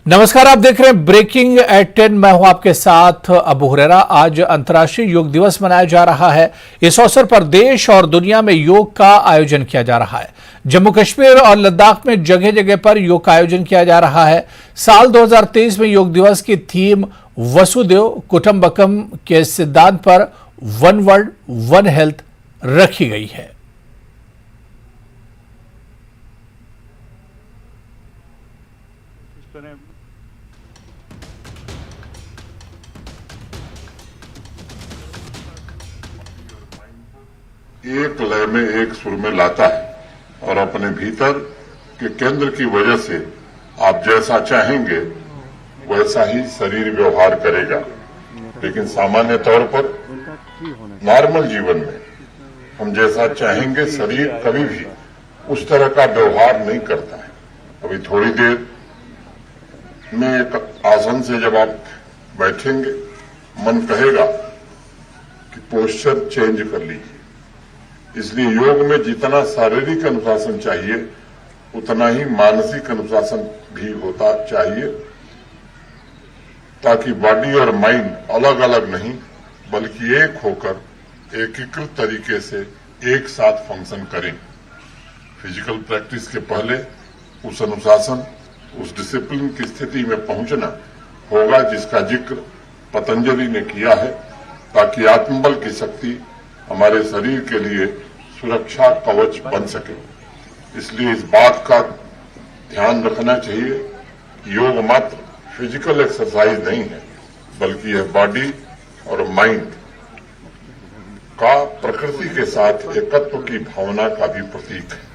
नमस्कार, आप देख रहे हैं ब्रेकिंग एट 10। मैं हूं आपके साथ अबू हुरैरा। आज अंतर्राष्ट्रीय योग दिवस मनाया जा रहा है। इस अवसर पर देश और दुनिया में योग का आयोजन किया जा रहा है। जम्मू कश्मीर और लद्दाख में जगह जगह पर योग का आयोजन किया जा रहा है। साल 2023 में योग दिवस की थीम वसुदेव कुटुंबकम के सिद्धांत पर वन वर्ल्ड वन हेल्थ रखी गई है। एक लय में एक सुर में लाता है और अपने भीतर के केंद्र की वजह से आप जैसा चाहेंगे वैसा ही शरीर व्यवहार करेगा। लेकिन सामान्य तौर पर नॉर्मल जीवन में हम जैसा चाहेंगे शरीर कभी भी उस तरह का व्यवहार नहीं करता है। अभी थोड़ी देर में एक आसन से जब आप बैठेंगे मन कहेगा कि पोस्चर चेंज कर लीजिए। इसलिए योग में जितना शारीरिक अनुशासन चाहिए उतना ही मानसिक अनुशासन भी होता चाहिए, ताकि बॉडी और माइंड अलग अलग नहीं बल्कि एक होकर एकीकृत तरीके से एक साथ फंक्शन करें। फिजिकल प्रैक्टिस के पहले उस अनुशासन, उस डिसिप्लिन की स्थिति में पहुंचना होगा जिसका जिक्र पतंजलि ने किया है, ताकि आत्मबल की शक्ति हमारे शरीर के लिए सुरक्षा कवच बन सके। इसलिए इस बात का ध्यान रखना चाहिए कि योग मात्र फिजिकल एक्सरसाइज नहीं है, बल्कि यह बॉडी और माइंड का प्रकृति के साथ एकत्व की भावना का भी प्रतीक है।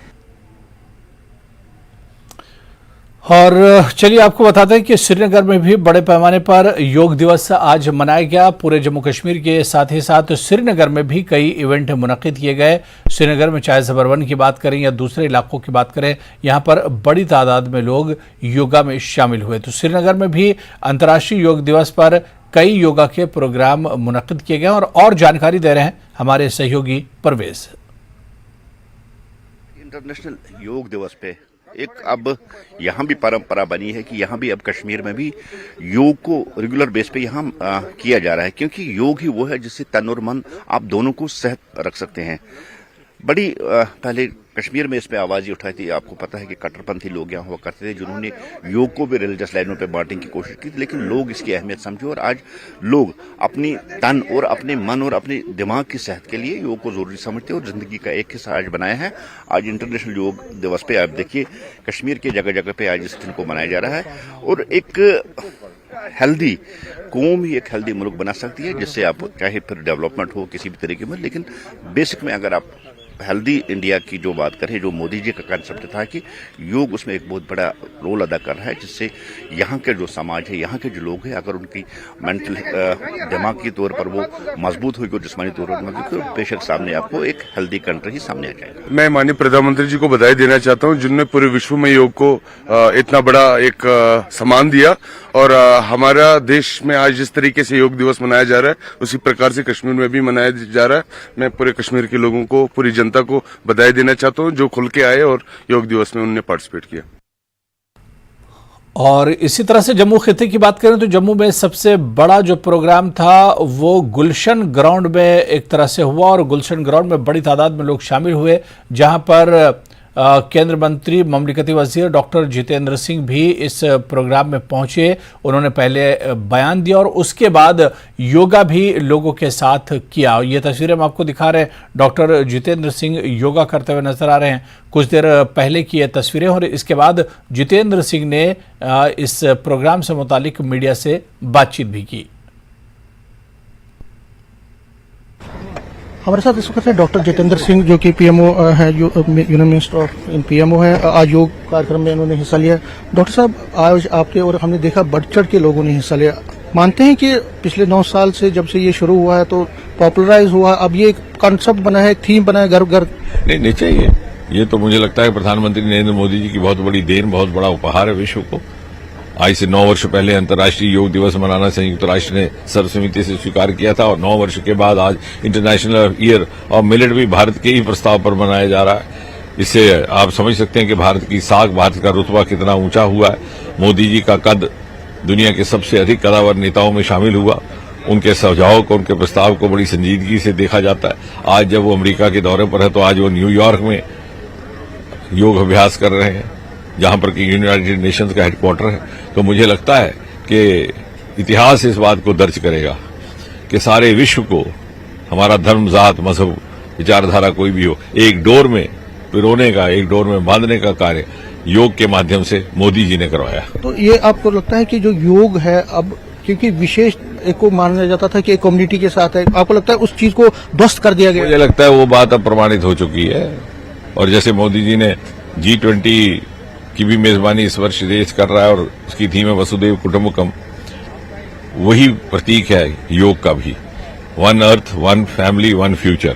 और चलिए आपको बताते हैं कि श्रीनगर में भी बड़े पैमाने पर योग दिवस आज मनाया गया। पूरे जम्मू कश्मीर के साथ ही साथ श्रीनगर में भी कई इवेंट मुनक्किद किए गए। श्रीनगर में चाहे ज़बर-1 की बात करें या दूसरे इलाकों की बात करें, यहाँ पर बड़ी तादाद में लोग योगा में शामिल हुए। तो श्रीनगर में भी अंतर्राष्ट्रीय योग दिवस पर कई योगा के प्रोग्राम मुनक्किद किए गए। और जानकारी दे रहे हैं हमारे सहयोगी परवेज। इंटरनेशनल योग दिवस पे एक अब यहाँ भी परंपरा बनी है कि यहाँ भी अब कश्मीर में भी योग को रेगुलर बेस पे यहाँ किया जा रहा है, क्योंकि योग ही वो है जिससे तन और मन आप दोनों को सेहत रख सकते हैं। बड़ी पहले कश्मीर में इस पे आवाज़ ही उठाई थी। आपको पता है कि कट्टरपंथी लोग यहाँ हुआ करते थे जिन्होंने योग को भी रिलीजियस लाइनों पे बांटने की कोशिश की थी, लेकिन लोग इसकी अहमियत समझे और आज लोग अपनी तन और अपने मन और अपने दिमाग की सेहत के लिए योग को जरूरी समझते हैं और जिंदगी का एक हिस्सा आज बनाया है। आज इंटरनेशनल योग दिवस पे आप देखिए कश्मीर के जगह जगह पे आज इस दिन को मनाया जा रहा है। और एक हेल्दी कौम ही एक हेल्दी मुल्क बना सकती है, जिससे आप चाहे फिर डेवलपमेंट हो किसी भी तरीके में, लेकिन बेसिक में अगर आप हेल्दी इंडिया की जो बात करें, जो मोदी जी का कंसेप्ट था कि योग उसमें एक बहुत बड़ा रोल अदा कर रहा है, जिससे यहाँ के जो समाज है, यहाँ के जो लोग हैं, अगर उनकी मेंटल दिमाग के तौर पर वो मजबूत होगी और जिस्मानी तौर पर मजबूत होगी, बेशक सामने आपको एक हेल्दी कंट्री ही सामने आ जाएगा। मैं माननीय प्रधानमंत्री जी को बधाई देना चाहता हूँ, जिन्होंने पूरे विश्व में योग को इतना बड़ा एक सम्मान दिया। और हमारा देश में आज जिस तरीके से योग दिवस मनाया जा रहा है, उसी प्रकार से कश्मीर में भी मनाया जा रहा है। मैं पूरे कश्मीर के लोगों को, पूरी जनता को बधाई देना चाहता हूं जो खुल के आए और योग दिवस में उन्होंने पार्टिसिपेट किया। और इसी तरह से जम्मू खिते की बात करें तो जम्मू में सबसे बड़ा जो प्रोग्राम था वो गुलशन ग्राउंड में एक तरह से हुआ। और गुलशन ग्राउंड में बड़ी तादाद में लोग शामिल हुए, जहां पर केंद्र मंत्री ममलिकती वजीर डॉक्टर जितेंद्र सिंह भी इस प्रोग्राम में पहुंचे। उन्होंने पहले बयान दिया और उसके बाद योगा भी लोगों के साथ किया। ये तस्वीरें हम आपको दिखा रहे हैं, डॉक्टर जितेंद्र सिंह योगा करते हुए नजर आ रहे हैं। कुछ देर पहले की ये तस्वीरें, और इसके बाद जितेंद्र सिंह ने इस प्रोग्राम से मुतालिक मीडिया से बातचीत भी की। हमारे साथ इस वक्त डॉक्टर जितेंद्र सिंह, जो कि पीएमओ है, यूनियन मिनिस्टर ऑफ पीएमओ है। आज योग कार्यक्रम में उन्होंने हिस्सा लिया। डॉक्टर साहब, आज आपके और हमने देखा बढ़ चढ़ के लोगों ने हिस्सा लिया। मानते हैं कि पिछले 9 साल से जब से ये शुरू हुआ है तो पॉपुलराइज हुआ, अब ये एक कॉन्सेप्ट बना है, थीम बना है, घर घर नहीं चाहिए। ये तो मुझे लगता है प्रधानमंत्री नरेंद्र मोदी जी की बहुत बड़ी देन, बहुत बड़ा उपहार है विश्व को। आज से 9 वर्ष पहले अंतर्राष्ट्रीय योग दिवस मनाना संयुक्त राष्ट्र ने सर्वसम्मति से स्वीकार किया था, और 9 वर्ष के बाद आज इंटरनेशनल ईयर ऑफ मिलेट भी भारत के ही प्रस्ताव पर मनाया जा रहा है। इससे आप समझ सकते हैं कि भारत की साख, भारत का रुतबा कितना ऊंचा हुआ है। मोदी जी का कद दुनिया के सबसे अधिक कदावर नेताओं में शामिल हुआ। उनके सुझाव को, उनके प्रस्ताव को बड़ी संजीदगी से देखा जाता है। आज जब वो अमेरिका के दौरे पर है तो आज वो न्यूयॉर्क में योग अभ्यास कर रहे हैं, जहां पर कि यूनाइटेड नेशंस का हेडक्वार्टर है। तो मुझे लगता है कि इतिहास इस बात को दर्ज करेगा कि सारे विश्व को हमारा धर्म, जात, मजहब, विचारधारा कोई भी हो, एक डोर में पिरोने का, एक डोर में बांधने का कार्य योग के माध्यम से मोदी जी ने करवाया। तो ये आपको लगता है कि जो योग है अब, क्योंकि विशेष एक को माना जाता था कि एक कम्युनिटी के साथ है, आपको लगता है उस चीज को ध्वस्त कर दिया गया? मुझे लगता है वो बात अब प्रमाणित हो चुकी है। और जैसे मोदी जी ने G20 की भी मेजबानी इस वर्ष देश कर रहा है और उसकी थीम है वसुधैव कुटुंबकम, वही प्रतीक है योग का भी, one earth, one family, one future.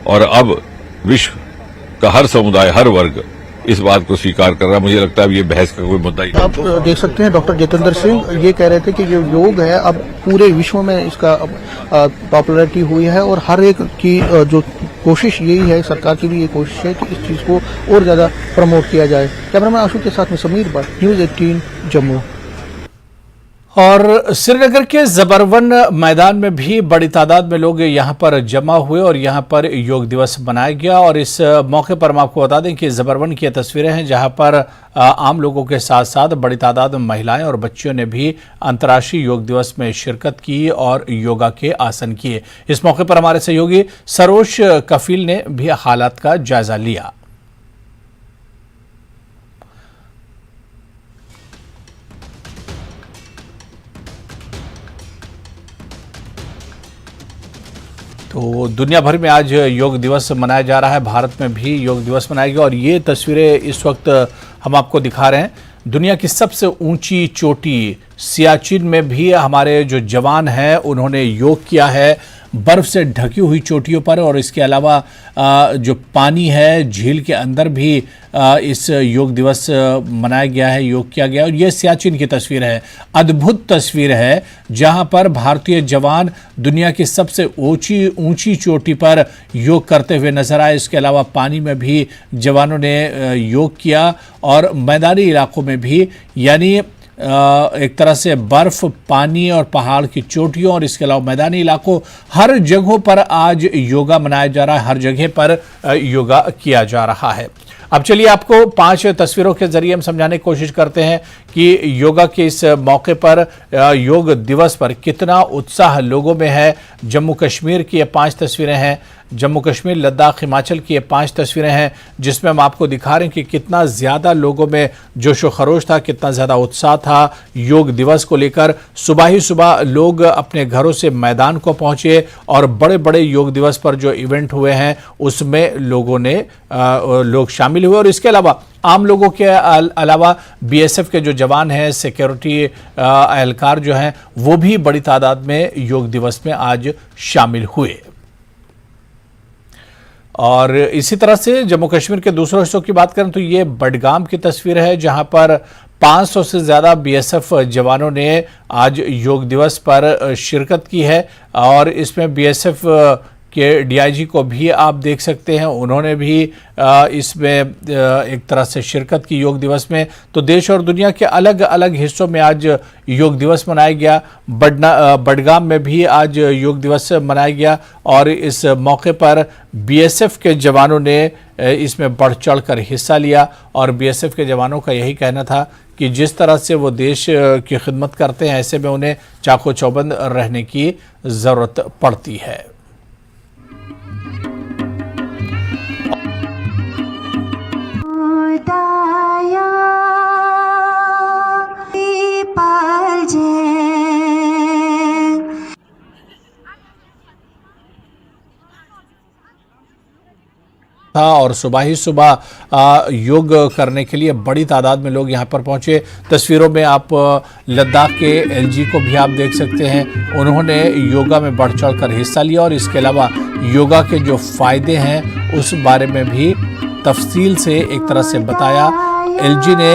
और अब विश्व का हर समुदाय, हर वर्ग इस बात को स्वीकार कर रहा है। मुझे लगता है अब ये बहस का कोई मुद्दा ही नहीं। आप देख सकते हैं डॉक्टर जितेंद्र सिंह ये कह रहे थे कि जो योग है अब पूरे विश्व में इसका पॉपुलैरिटी हुई है और हर एक की जो कोशिश यही है, सरकार की भी ये कोशिश है कि इस चीज को और ज्यादा प्रमोट किया जाए। कैमरामैन आशु के साथ में समीर भट्ट, न्यूज़ 18 जम्मू। और श्रीनगर के जबरवन मैदान में भी बड़ी तादाद में लोग यहां पर जमा हुए और यहां पर योग दिवस मनाया गया। और इस मौके पर हम आपको बता दें कि जबरवन की तस्वीरें हैं जहां पर आम लोगों के साथ साथ बड़ी तादाद में महिलाएं और बच्चियों ने भी अंतर्राष्ट्रीय योग दिवस में शिरकत की और योगा के आसन किए। इस मौके पर हमारे सहयोगी सरोज कफील ने भी हालात का जायजा लिया। तो दुनिया भर में आज योग दिवस मनाया जा रहा है, भारत में भी योग दिवस मनाया गया। और ये तस्वीरें इस वक्त हम आपको दिखा रहे हैं। दुनिया की सबसे ऊंची चोटी सियाचिन में भी हमारे जो जवान हैं उन्होंने योग किया है, बर्फ से ढकी हुई चोटियों पर। और इसके अलावा जो पानी है झील के अंदर भी इस योग दिवस मनाया गया है, योग किया गया। और ये सियाचिन की तस्वीर है, अद्भुत तस्वीर है जहां पर भारतीय जवान दुनिया की सबसे ऊंची चोटी पर योग करते हुए नजर आए। इसके अलावा पानी में भी जवानों ने योग किया और मैदानी इलाकों में भी, यानी एक तरह से बर्फ, पानी और पहाड़ की चोटियों और इसके अलावा मैदानी इलाकों, हर जगहों पर आज योगा मनाया जा रहा है, हर जगह पर योगा किया जा रहा है। अब चलिए आपको 5 तस्वीरों के जरिए हम समझाने की कोशिश करते हैं कि योगा के इस मौके पर, योग दिवस पर कितना उत्साह लोगों में है। जम्मू कश्मीर की ये 5 तस्वीरें हैं, जम्मू कश्मीर, लद्दाख, हिमाचल की ये 5 तस्वीरें हैं जिसमें हम आपको दिखा रहे हैं कि कितना ज़्यादा लोगों में जोशो खरोश था, कितना ज़्यादा उत्साह था योग दिवस को लेकर। सुबह ही सुबह लोग अपने घरों से मैदान को पहुंचे और बड़े बड़े योग दिवस पर जो इवेंट हुए हैं उसमें लोग शामिल हुए। और इसके अलावा आम लोगों के अलावा बीएसएफ के जो जवान हैं, सिक्योरिटी एहलकार जो हैं, वो भी बड़ी तादाद में योग दिवस में आज शामिल हुए। और इसी तरह से जम्मू कश्मीर के दूसरे हिस्सों की बात करें तो ये बडगाम की तस्वीर है जहां पर 500 से ज़्यादा बीएसएफ जवानों ने आज योग दिवस पर शिरकत की है। और इसमें बीएसएफ के डीआईजी को भी आप देख सकते हैं, उन्होंने भी इसमें एक तरह से शिरकत की योग दिवस में। तो देश और दुनिया के अलग अलग हिस्सों में आज योग दिवस मनाया गया। बडगाम में भी आज योग दिवस मनाया गया और इस मौके पर बीएसएफ के जवानों ने इसमें बढ़ चढ़ कर हिस्सा लिया। और बीएसएफ के जवानों का यही कहना था कि जिस तरह से वो देश की खिदमत करते हैं ऐसे में उन्हें चाको चौबंद रहने की ज़रूरत पड़ती है। था और सुबह ही सुबह योग करने के लिए बड़ी तादाद में लोग यहां पर पहुंचे। तस्वीरों में आप लद्दाख के एलजी को भी आप देख सकते हैं, उन्होंने योगा में बढ़ चढ़ कर हिस्सा लिया और इसके अलावा योगा के जो फायदे हैं उस बारे में भी तफसील से एक तरह से बताया। एलजी ने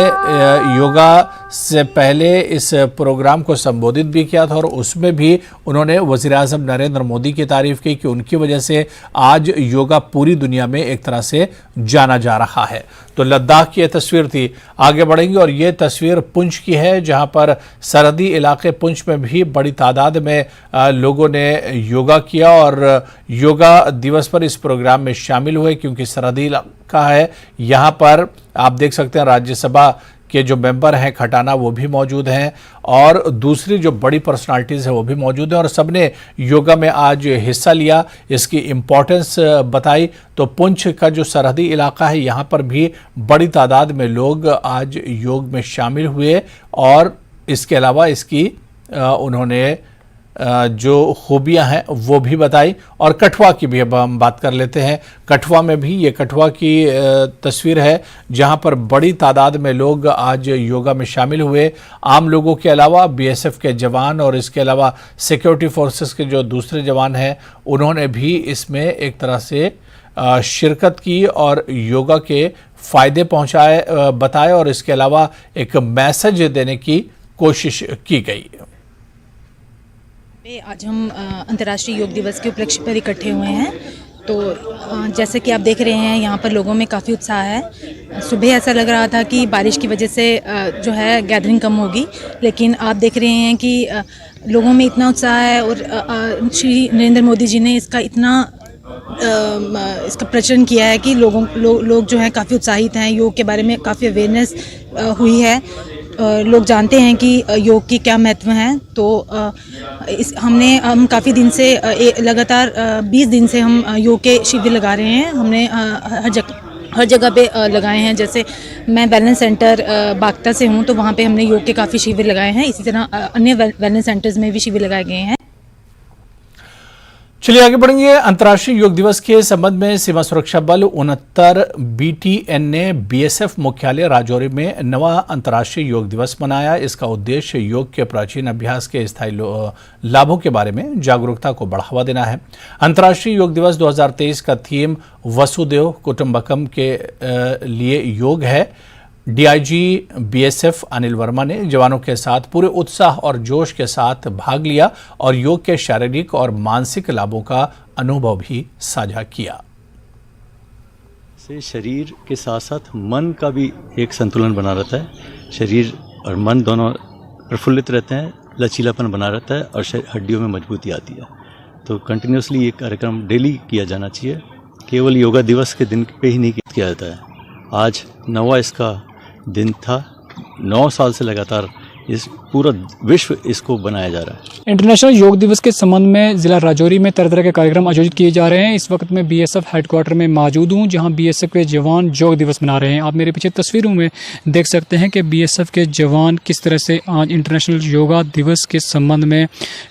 योगा से पहले इस प्रोग्राम को संबोधित भी किया था और उसमें भी उन्होंने वज़ीर-ए-आज़म नरेंद्र मोदी की तारीफ की कि उनकी वजह से आज योगा पूरी दुनिया में एक तरह से जाना जा रहा है। तो लद्दाख की यह तस्वीर थी। आगे बढ़ेंगे और ये तस्वीर पुंछ की है, जहां पर सरहदी इलाके पुंछ में भी बड़ी तादाद में लोगों ने योगा किया और योगा दिवस पर इस प्रोग्राम में शामिल हुए, क्योंकि सरहदी इलाका है। यहाँ पर आप देख सकते हैं राज्यसभा के जो मेंबर हैं खटाना वो भी मौजूद हैं और दूसरी जो बड़ी पर्सनालिटीज़ हैं वो भी मौजूद हैं और सबने योगा में आज हिस्सा लिया, इसकी इम्पोर्टेंस बताई। तो पुंछ का जो सरहदी इलाका है यहाँ पर भी बड़ी तादाद में लोग आज योग में शामिल हुए और इसके अलावा इसकी उन्होंने जो खूबियां हैं वो भी बताई। और कठुआ की भी अब हम बात कर लेते हैं। कठुआ में भी ये कठुआ की तस्वीर है जहां पर बड़ी तादाद में लोग आज योगा में शामिल हुए। आम लोगों के अलावा बीएसएफ के जवान और इसके अलावा सिक्योरिटी फोर्सेस के जो दूसरे जवान हैं उन्होंने भी इसमें एक तरह से शिरकत की और योगा के फायदे बताए और इसके अलावा एक मैसेज देने की कोशिश की गई। आज हम अंतर्राष्ट्रीय योग दिवस के उपलक्ष्य पर इकट्ठे हुए हैं। तो जैसे कि आप देख रहे हैं यहाँ पर लोगों में काफ़ी उत्साह है। सुबह ऐसा लग रहा था कि बारिश की वजह से जो है गैदरिंग कम होगी, लेकिन आप देख रहे हैं कि लोगों में इतना उत्साह है और श्री नरेंद्र मोदी जी ने इसका प्रचलन किया है कि लोग जो हैं काफ़ी उत्साहित हैं। योग के बारे में काफ़ी अवेयरनेस हुई है। लोग जानते हैं कि योग के क्या महत्व हैं। तो हम काफ़ी दिन से लगातार 20 दिन से हम योग के शिविर लगा रहे हैं। हमने हर जगह पे लगाए हैं। जैसे मैं वेलनेस सेंटर बागता से हूँ, तो वहाँ पे हमने योग के काफ़ी शिविर लगाए हैं। इसी तरह अन्य वेलनेस सेंटर्स में भी शिविर लगाए गए हैं। चलिए आगे बढ़ेंगे। अंतर्राष्ट्रीय योग दिवस के संबंध में सीमा सुरक्षा बल 69 BTN ने बीएसएफ मुख्यालय राजौरी में नवा अंतर्राष्ट्रीय योग दिवस मनाया। इसका उद्देश्य योग के प्राचीन अभ्यास के स्थायी लाभों के बारे में जागरूकता को बढ़ावा देना है। अंतर्राष्ट्रीय योग दिवस 2023 का थीम वसुदेव कुटुंबकम के लिए योग है। डीआईजी बीएसएफ अनिल वर्मा ने जवानों के साथ पूरे उत्साह और जोश के साथ भाग लिया और योग के शारीरिक और मानसिक लाभों का अनुभव भी साझा किया। से शरीर के साथ साथ मन का भी एक संतुलन बना रहता है। शरीर और मन दोनों प्रफुल्लित रहते हैं, लचीलापन बना रहता है और हड्डियों में मजबूती आती है। तो कंटिन्यूसली ये कार्यक्रम डेली किया जाना चाहिए। केवल योगा दिवस के दिन पे ही नहीं किया जाता है। आज 9वां इसका दिन था। 9 साल से लगातार इस पूरा विश्व इसको बनाया जा रहा है। इंटरनेशनल योग दिवस के संबंध में जिला राजौरी में तरह तरह के कार्यक्रम आयोजित किए जा रहे हैं। इस वक्त मैं बीएसएफ हेडक्वार्टर में मौजूद हूं, जहां बीएसएफ के जवान योग दिवस मना रहे हैं। आप मेरे पीछे तस्वीरों में देख सकते हैं कि बीएसएफ के जवान किस तरह से आज इंटरनेशनल योगा दिवस के संबंध में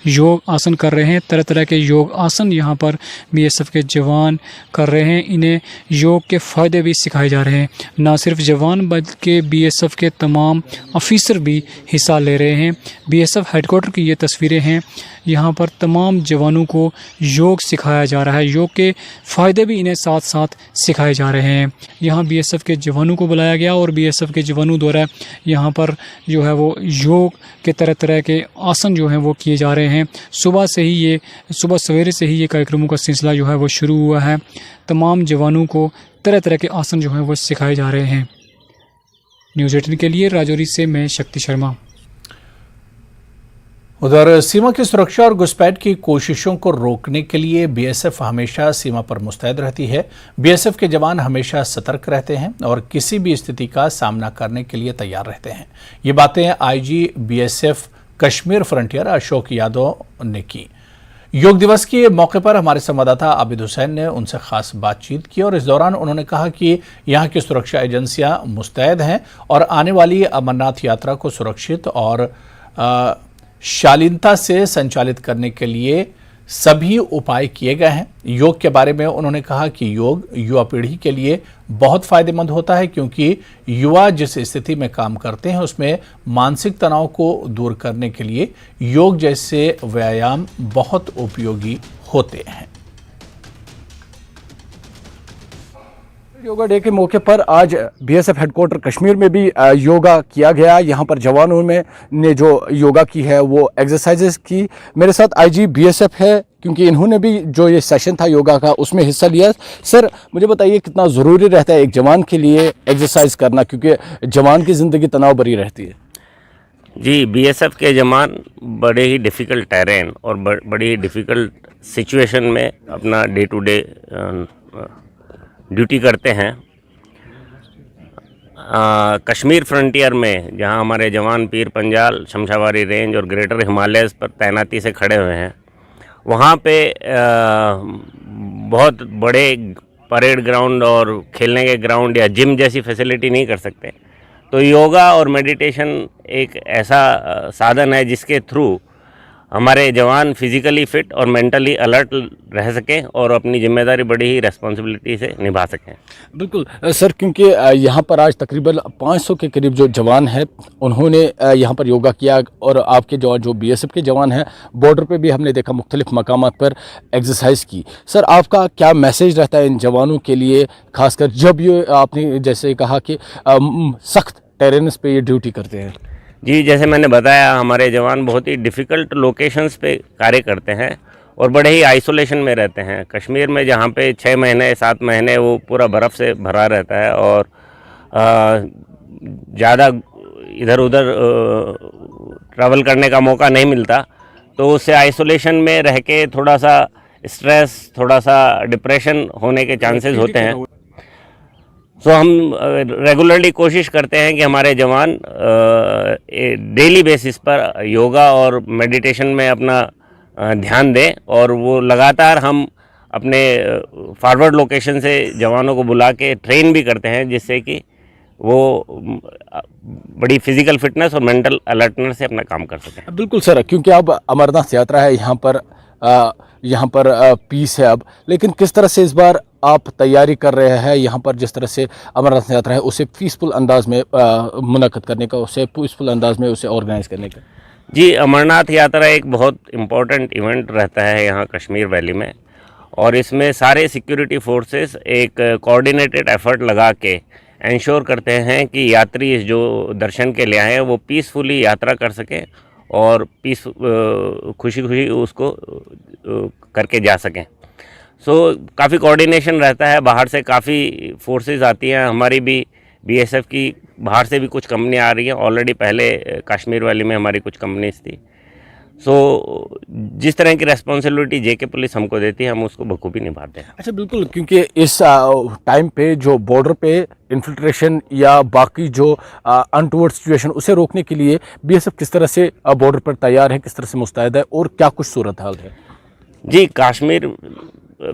योग आसन कर रहे हैं। तरह तरह के योग आसन यहाँ पर बीएसएफ के जवान कर रहे हैं। इन्हें योग के फायदे भी सिखाए जा रहे हैं। न सिर्फ जवान बल्कि बीएसएफ के तमाम ऑफिसर भी हिस्सा ले रहे हैं। बीएसएफ हेडक्वार्टर की ये तस्वीरें हैं। यहाँ पर तमाम जवानों को योग सिखाया जा रहा है। योग के फ़ायदे भी इन्हें साथ साथ सिखाए जा रहे हैं। यहाँ बीएसएफ के जवानों को बुलाया गया और बीएसएफ के जवानों द्वारा यहाँ पर जो है वो योग के तरह तरह के आसन जो हैं वो किए जा रहे हैं। सुबह सवेरे से ही ये कार्यक्रमों का सिलसिला जो है वो शुरू हुआ है। तमाम जवानों को तरह तरह के आसन जो हैं वो सिखाए जा रहे हैं। न्यूज़ 18 के लिए राजौरी से मैं शक्ति शर्मा। उधर सीमा की सुरक्षा और घुसपैठ की कोशिशों को रोकने के लिए बीएसएफ हमेशा सीमा पर मुस्तैद रहती है। बीएसएफ के जवान हमेशा सतर्क रहते हैं और किसी भी स्थिति का सामना करने के लिए तैयार रहते हैं। ये बातें IG BSF Kashmir frontier Ashok Yadav ने की। योग दिवस के मौके पर हमारे संवाददाता आबिद हुसैन ने उनसे खास बातचीत की और इस दौरान उन्होंने कहा कि यहाँ की सुरक्षा एजेंसियां मुस्तैद हैं और आने वाली अमरनाथ यात्रा को सुरक्षित और शालीनता से संचालित करने के लिए सभी उपाय किए गए हैं। योग के बारे में उन्होंने कहा कि योग युवा पीढ़ी के लिए बहुत फायदेमंद होता है, क्योंकि युवा जिस स्थिति में काम करते हैं उसमें मानसिक तनाव को दूर करने के लिए योग जैसे व्यायाम बहुत उपयोगी होते हैं। योगा डे के मौके पर आज बीएसएफ हेडक्वार्टर कश्मीर में भी योगा किया गया। यहाँ पर जवानों में ने जो योगा की है वो एक्सरसाइजेस की। मेरे साथ आईजी बीएसएफ है, क्योंकि इन्होंने भी जो ये सेशन था योगा का उसमें हिस्सा लिया। सर, मुझे बताइए कितना ज़रूरी रहता है एक जवान के लिए एक्सरसाइज करना, क्योंकि जवान की ज़िंदगी तनाव भरी रहती है। जी, बीएसएफ के जवान बड़े ही डिफ़िकल्ट टेरेन और बड़ी ही डिफ़िकल्ट सिचुएशन में अपना डे टू डे ड्यूटी करते हैं। कश्मीर फ्रंटियर में जहां हमारे जवान पीर पंजाल, शमशाबारी रेंज और ग्रेटर हिमालयस पर तैनाती से खड़े हुए हैं, वहां पे बहुत बड़े परेड ग्राउंड और खेलने के ग्राउंड या जिम जैसी फैसिलिटी नहीं कर सकते। तो योगा और मेडिटेशन एक ऐसा साधन है जिसके थ्रू हमारे जवान फिजिकली फिट और मेंटली अलर्ट रह सकें और अपनी जिम्मेदारी बड़ी ही रेस्पॉन्सिबिलिटी से निभा सकें। बिल्कुल सर, क्योंकि यहाँ पर आज तकरीबन 500 के करीब जो जवान हैं उन्होंने यहाँ पर योगा किया, और आपके जो बीएसएफ के जवान हैं बॉर्डर पे भी हमने देखा मुख्तलिफ मकामात पर एक्सरसाइज की। सर, आपका क्या मैसेज रहता है इन जवानों के लिए, खासकर जब ये आपने जैसे कहा कि सख्त टेरेन्स पे ये ड्यूटी करते हैं? जी, जैसे मैंने बताया, हमारे जवान बहुत ही डिफ़िकल्ट लोकेशंस पे कार्य करते हैं और बड़े ही आइसोलेशन में रहते हैं। कश्मीर में जहाँ पे 6 महीने 7 महीने वो पूरा बर्फ़ से भरा रहता है और ज़्यादा इधर उधर ट्रैवल करने का मौका नहीं मिलता, तो उससे आइसोलेशन में रह के थोड़ा सा स्ट्रेस, थोड़ा सा डिप्रेशन होने के चांसेस होते हैं। सो हम रेगुलरली कोशिश करते हैं कि हमारे जवान डेली बेसिस पर योगा और मेडिटेशन में अपना ध्यान दें, और वो लगातार हम अपने फॉरवर्ड लोकेशन से जवानों को बुला के ट्रेन भी करते हैं, जिससे कि वो बड़ी फिजिकल फिटनेस और मेंटल अलर्टनेस से अपना काम कर सकें। बिल्कुल सर, क्योंकि अब अमरनाथ यात्रा है, यहाँ पर पीस है अब, लेकिन किस तरह से इस बार आप तैयारी कर रहे हैं यहाँ पर, जिस तरह से अमरनाथ यात्रा है उसे पीसफुल अंदाज में मुनक़्क़द करने का, उसे पीसफुल अंदाज में उसे ऑर्गेनाइज करने का? जी, अमरनाथ यात्रा एक बहुत इम्पोर्टेंट इवेंट रहता है यहाँ कश्मीर वैली में, और इसमें सारे सिक्योरिटी फोर्सेस एक कोऑर्डिनेटेड एफर्ट लगा के इंश्योर करते हैं कि यात्री जो दर्शन के लिए आए हैं वो पीसफुली यात्रा कर सकें और खुशी खुशी उसको करके जा सकें। सो काफ़ी कोऑर्डिनेशन रहता है, बाहर से काफ़ी फोर्सेस आती हैं, हमारी भी बीएसएफ की बाहर से भी कुछ कंपनियां आ रही हैं। ऑलरेडी पहले कश्मीर वैली में हमारी कुछ कंपनीज थी। सो जिस तरह की रेस्पॉन्सिबिलिटी जेके पुलिस हमको देती है हम उसको बखूबी निभाते हैं। अच्छा, बिल्कुल, क्योंकि इस टाइम पे जो बॉर्डर पे इन्फिल्ट्रेशन या बाकी जो अनटूवर्ड सिचुएशन उसे रोकने के लिए बीएसएफ किस तरह से बॉर्डर पर तैयार है, किस तरह से मुस्तैद है और क्या कुछ सूरत हाल है? जी, कश्मीर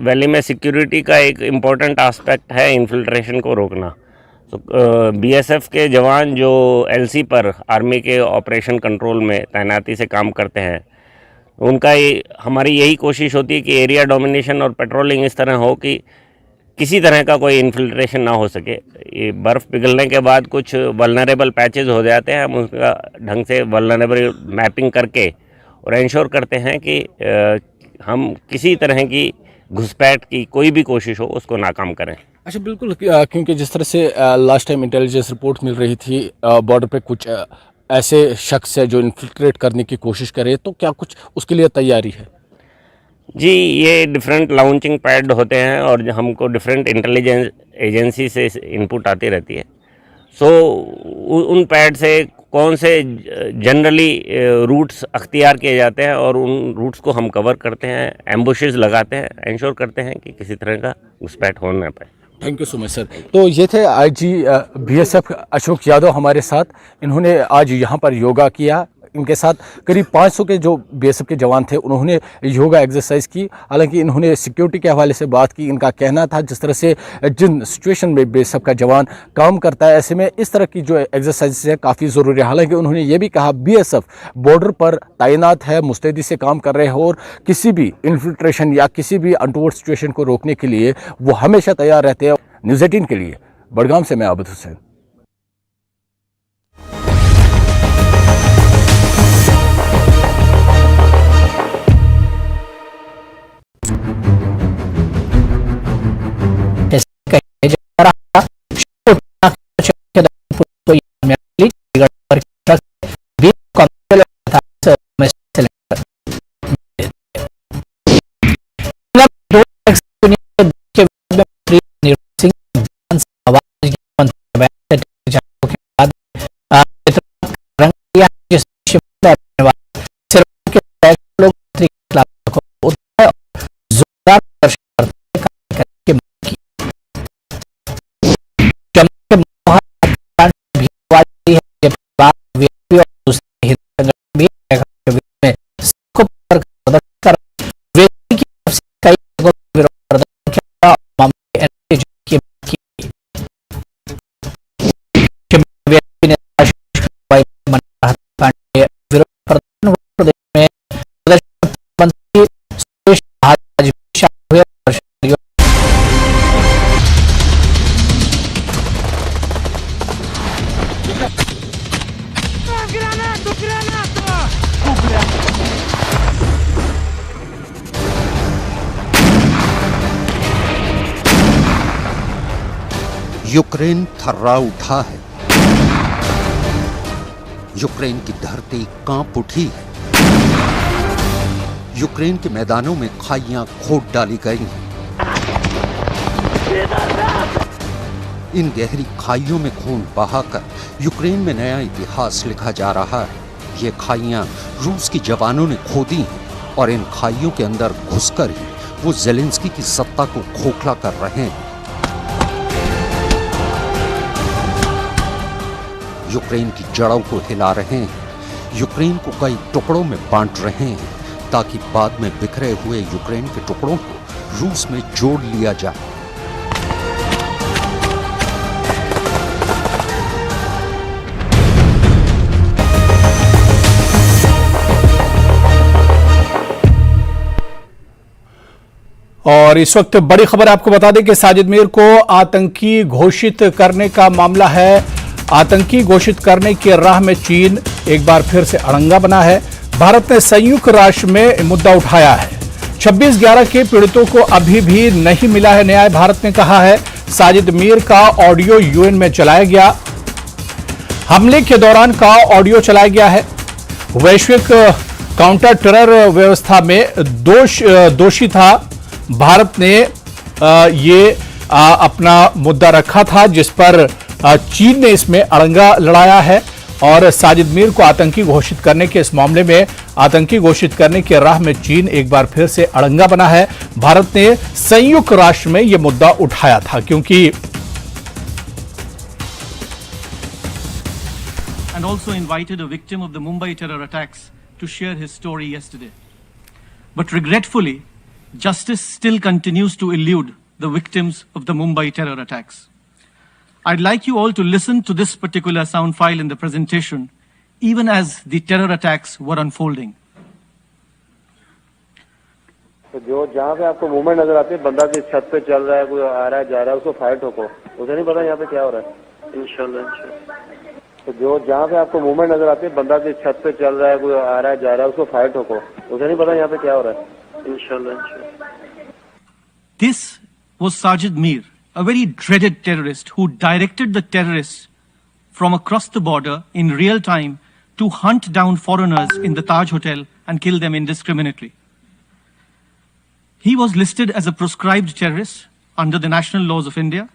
वैली में सिक्योरिटी का एक इम्पॉर्टेंट एस्पेक्ट है इन्फिल्ट्रेशन को रोकना। तो बीएसएफ के जवान जो एलसी पर आर्मी के ऑपरेशन कंट्रोल में तैनाती से काम करते हैं, उनका हमारी यही कोशिश होती है कि एरिया डोमिनेशन और पेट्रोलिंग इस तरह हो कि किसी तरह का कोई इन्फिल्ट्रेशन ना हो सके। ये बर्फ़ पिघलने के बाद कुछ वल्नरेबल पैचेस हो जाते हैं, हम उसका ढंग से वल्नरेबल मैपिंग करके और इंश्योर करते हैं कि हम किसी तरह की घुसपैठ की कोई भी कोशिश हो उसको नाकाम करें। अच्छा, बिल्कुल, क्योंकि जिस तरह से लास्ट टाइम इंटेलिजेंस रिपोर्ट मिल रही थी बॉर्डर पे कुछ ऐसे शख्स है जो इन्फिल्ट्रेट करने की कोशिश करे, तो क्या कुछ उसके लिए तैयारी है? जी, ये डिफरेंट लॉन्चिंग पैड होते हैं और हमको डिफरेंट इंटेलिजेंस एजेंसी से इनपुट आती रहती है। सो उन पैड से कौन से जनरली रूट्स अख्तियार किए जाते हैं और उन रूट्स को हम कवर करते हैं, एम्बुशेस लगाते हैं, इंश्योर करते हैं कि किसी तरह का घुसपैठ हो ना पाए। Thank you so much sir. तो ये थे आईजी बीएसएफ अशोक यादव हमारे साथ। इन्होंने आज यहाँ पर योगा किया। इनके साथ करीब 500 के जो बीएसएफ के जवान थे उन्होंने योगा एक्सरसाइज की। हालांकि इन्होंने सिक्योरिटी के हवाले से बात की। इनका कहना था जिस तरह से जिन सिचुएशन में बीएसएफ का जवान काम करता है, ऐसे में इस तरह की जो एक्सरसाइज है काफ़ी ज़रूरी है। हालांकि उन्होंने ये भी कहा बीएसएफ बॉर्डर पर तैनात है, मुस्तैदी से काम कर रहे हैं और किसी भी इन्फिल्ट्रेशन या किसी भी अनटूवर्ड सिचुएशन को रोकने के लिए वो हमेशा तैयार रहते हैं। न्यूज़ 18 के लिए बड़गाम से मैं आबिद हुसैन। यूक्रेन थर्रा उठा है, यूक्रेन की धरती कांप उठी है, यूक्रेन के मैदानों में खाइयां खोद डाली गई हैं। इन गहरी खाइयों में खून बहाकर यूक्रेन में नया इतिहास लिखा जा रहा है। ये खाइयां रूस के जवानों ने खोदी हैं और इन खाइयों के अंदर घुसकर ही वो ज़ेलेंस्की की सत्ता को खोखला कर रहे हैं। यूक्रेन की जड़ों को हिला रहे हैं, यूक्रेन को कई टुकड़ों में बांट रहे हैं ताकि बाद में बिखरे हुए यूक्रेन के टुकड़ों को रूस में जोड़ लिया जाए। और इस वक्त बड़ी खबर आपको बता दें कि साजिद मीर को आतंकी घोषित करने का मामला है। आतंकी घोषित करने की राह में चीन एक बार फिर से अड़ंगा बना है। भारत ने संयुक्त राष्ट्र में मुद्दा उठाया है। 26/11 के पीड़ितों को अभी भी नहीं मिला है न्याय, भारत ने कहा है। साजिद मीर का ऑडियो यूएन में चलाया गया, हमले के दौरान का ऑडियो चलाया गया है। वैश्विक काउंटर टेरर व्यवस्था में दोषी था। भारत ने ये अपना मुद्दा रखा था जिस पर चीन ने इसमें अड़ंगा लड़ाया है और साजिद मीर को आतंकी घोषित करने के इस मामले में आतंकी घोषित करने की राह में चीन एक बार फिर से अड़ंगा बना है। भारत ने संयुक्त राष्ट्र में यह मुद्दा उठाया था क्योंकि and also invited a victim of the Mumbai terror attacks to share his story yesterday. But regretfully, justice still continues to elude the victims of the Mumbai terror attacks. I'd like you all to listen to this particular sound file in the presentation, even as the terror attacks were unfolding. तो जो जहाँ पे आपको movement नजर आती है, बंदा की छत पे चल रहा है, कोई आ रहा है जा रहा है, उसको फायर ठोको। उसे नहीं पता यहाँ पे क्या हो रहा है। इंशाल्लाह। तो जो जहाँ पे आपको मूवमेंट नजर आती है, बंदा की छत पे चल रहा है, कोई आ रहा है जा रहा है, उसको फायर ठोको। उसे नहीं पता यहाँ पे क्या हो रहा है। इंशाल्लाह। This was Sajid Mir, a very dreaded terrorist who directed the terrorists from across the border in real time to hunt down foreigners in the Taj Hotel and kill them indiscriminately. He was listed as a proscribed terrorist under the national laws of India.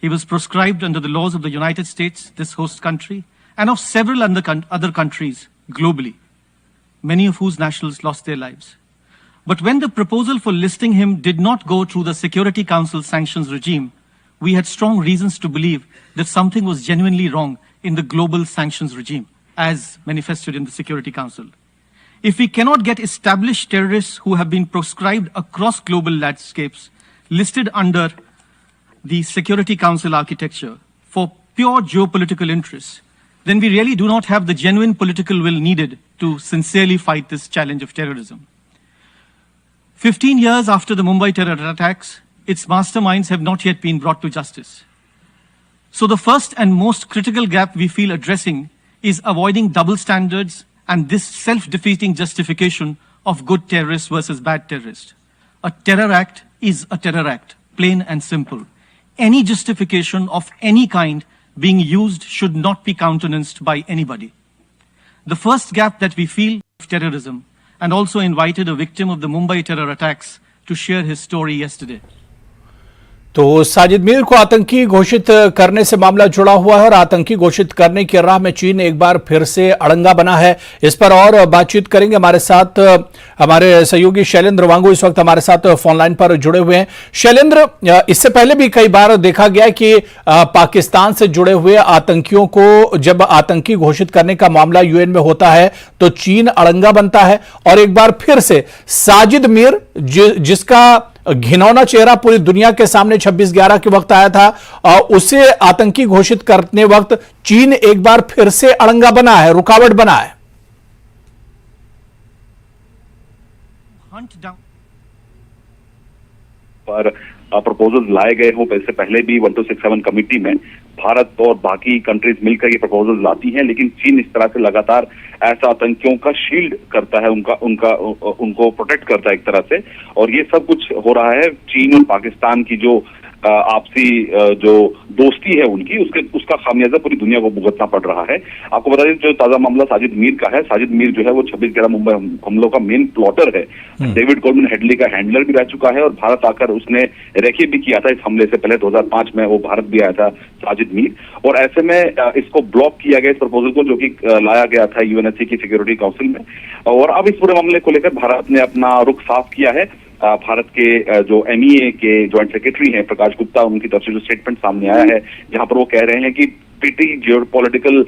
He was proscribed under the laws of the United States, this host country, and of several other countries globally, many of whose nationals lost their lives. But when the proposal for listing him did not go through the Security Council sanctions regime, we had strong reasons to believe that something was genuinely wrong in the global sanctions regime, as manifested in the Security Council. If we cannot get established terrorists who have been proscribed across global landscapes listed under the Security Council architecture for pure geopolitical interests, then we really do not have the genuine political will needed to sincerely fight this challenge of terrorism. 15 years after the Mumbai terror attacks, its masterminds have not yet been brought to justice. So the first and most critical gap we feel addressing is avoiding double standards and this self-defeating justification of good terrorists versus bad terrorists. A terror act is a terror act, plain and simple. Any justification of any kind being used should not be countenanced by anybody. The first gap that we feel of terrorism, and also invited a victim of the Mumbai terror attacks to share his story yesterday. तो साजिद मीर को आतंकी घोषित करने से मामला जुड़ा हुआ है और आतंकी घोषित करने की राह में चीन एक बार फिर से अड़ंगा बना है। इस पर और बातचीत करेंगे। हमारे साथ हमारे सहयोगी शैलेंद्र वांगू इस वक्त हमारे साथ फोन लाइन पर जुड़े हुए हैं। शैलेंद्र, इससे पहले भी कई बार देखा गया कि पाकिस्तान से जुड़े हुए आतंकियों को जब आतंकी घोषित करने का मामला यूएन में होता है तो चीन अड़ंगा बनता है और एक बार फिर से साजिद मीर जिसका घिनौना चेहरा पूरी दुनिया के सामने 26/11 के वक्त आया था, उसे आतंकी घोषित करने वक्त चीन एक बार फिर से अड़ंगा बना है, रुकावट बना है। पर प्रपोजल लाए गए हों, इससे पहले भी 1267 कमेटी में भारत और बाकी कंट्रीज मिलकर ये प्रपोजल लाती हैं, लेकिन चीन इस तरह से लगातार ऐसा आतंकियों का शील्ड करता है, उनको प्रोटेक्ट करता है एक तरह से। और ये सब कुछ हो रहा है चीन और पाकिस्तान की जो आपसी जो दोस्ती है उनकी, उसका खामियाजा पूरी दुनिया को भुगतना पड़ रहा है। आपको बता दें जो ताजा मामला साजिद मीर का है, साजिद मीर जो है वो 26/11 मुंबई हमलों का मेन प्लॉटर है। डेविड कोल्डमैन हेडली का हैंडलर भी रह चुका है और भारत आकर उसने रेकी भी किया था इस हमले से पहले। 2005 में वो भारत भी आया था साजिद मीर, और ऐसे में इसको ब्लॉक किया गया इस प्रपोजल को, जो कि लाया गया था यूएनएससी की सिक्योरिटी काउंसिल में। और अब इस पूरे मामले को लेकर भारत ने अपना रुख साफ किया है। भारत के जो MEA के ज्वाइंट सेक्रेटरी हैं प्रकाश गुप्ता, उनकी तरफ से जो स्टेटमेंट सामने आया है, जहां पर वो कह रहे हैं कि पिटी जियोपॉलिटिकल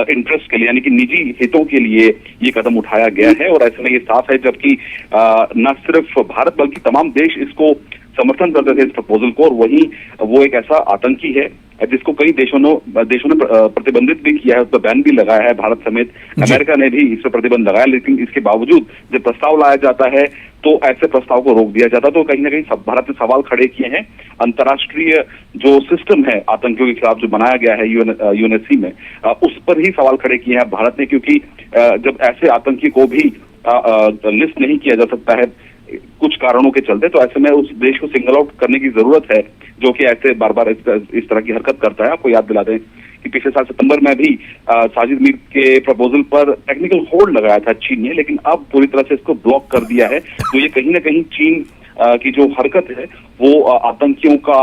इंटरेस्ट के लिए, यानी कि निजी हितों के लिए ये कदम उठाया गया है। और ऐसे में ये साफ है, जबकि न सिर्फ भारत बल्कि तमाम देश इसको समर्थन करते थे इस प्रपोजल को, और वही वो एक ऐसा आतंकी है जिसको कई देशों ने प्रतिबंधित भी किया है, उस पर बैन भी लगाया है। भारत समेत अमेरिका ने भी इस पर प्रतिबंध लगाया, लेकिन इसके बावजूद जब प्रस्ताव लाया जाता है तो ऐसे प्रस्ताव को रोक दिया जाता। तो कहीं ना कहीं भारत ने सवाल खड़े किए हैं। अंतर्राष्ट्रीय जो सिस्टम है आतंकियों के खिलाफ जो बनाया गया है यूएनएससी में, उस पर ही सवाल खड़े किए हैं भारत ने, क्योंकि जब ऐसे आतंकी को भी लिस्ट नहीं किया जा सकता है कुछ कारणों के चलते, तो ऐसे में उस देश को सिंगल आउट करने की जरूरत है जो कि ऐसे बार बार इस तरह की हरकत करता है। आपको याद दिला दें कि पिछले साल सितंबर में भी साजिद मीर के प्रपोजल पर टेक्निकल होल्ड लगाया था चीन ने, लेकिन अब पूरी तरह से इसको ब्लॉक कर दिया है। तो ये कहीं ना कहीं चीन की जो हरकत है वो आतंकियों का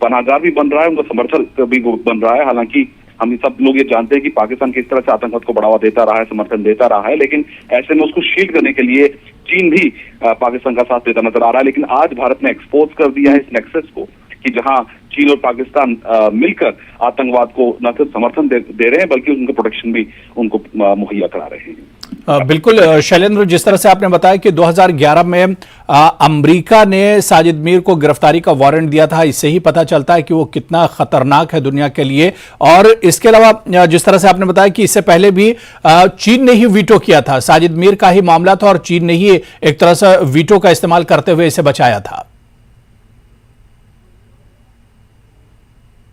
पनाहगार भी बन रहा है, उनका समर्थक भी बन रहा है। हालांकि हम सब लोग ये जानते हैं कि पाकिस्तान किस तरह से आतंकवाद को बढ़ावा देता रहा है, समर्थन देता रहा है, लेकिन ऐसे में उसको शील्ड करने के लिए चीन भी पाकिस्तान का साथ देता नजर आ रहा है। लेकिन आज भारत ने एक्सपोज कर दिया है इस नेक्सस को कि जहां चीन और पाकिस्तान मिलकर आतंकवाद को न सिर्फ समर्थन दे रहे हैं बल्कि उनका प्रोटेक्शन भी उनको मुहैया करा रहे हैं। बिल्कुल शैलेंद्र, जिस तरह से आपने बताया कि 2011 में अमेरिका ने साजिद मीर को गिरफ्तारी का वारंट दिया था, इससे ही पता चलता है कि वो कितना खतरनाक है दुनिया के लिए। और इसके अलावा जिस तरह से आपने बताया कि इससे पहले भी चीन ने ही वीटो किया था, साजिद मीर का ही मामला था और चीन ने ही एक तरह से वीटो का इस्तेमाल करते हुए इसे बचाया था।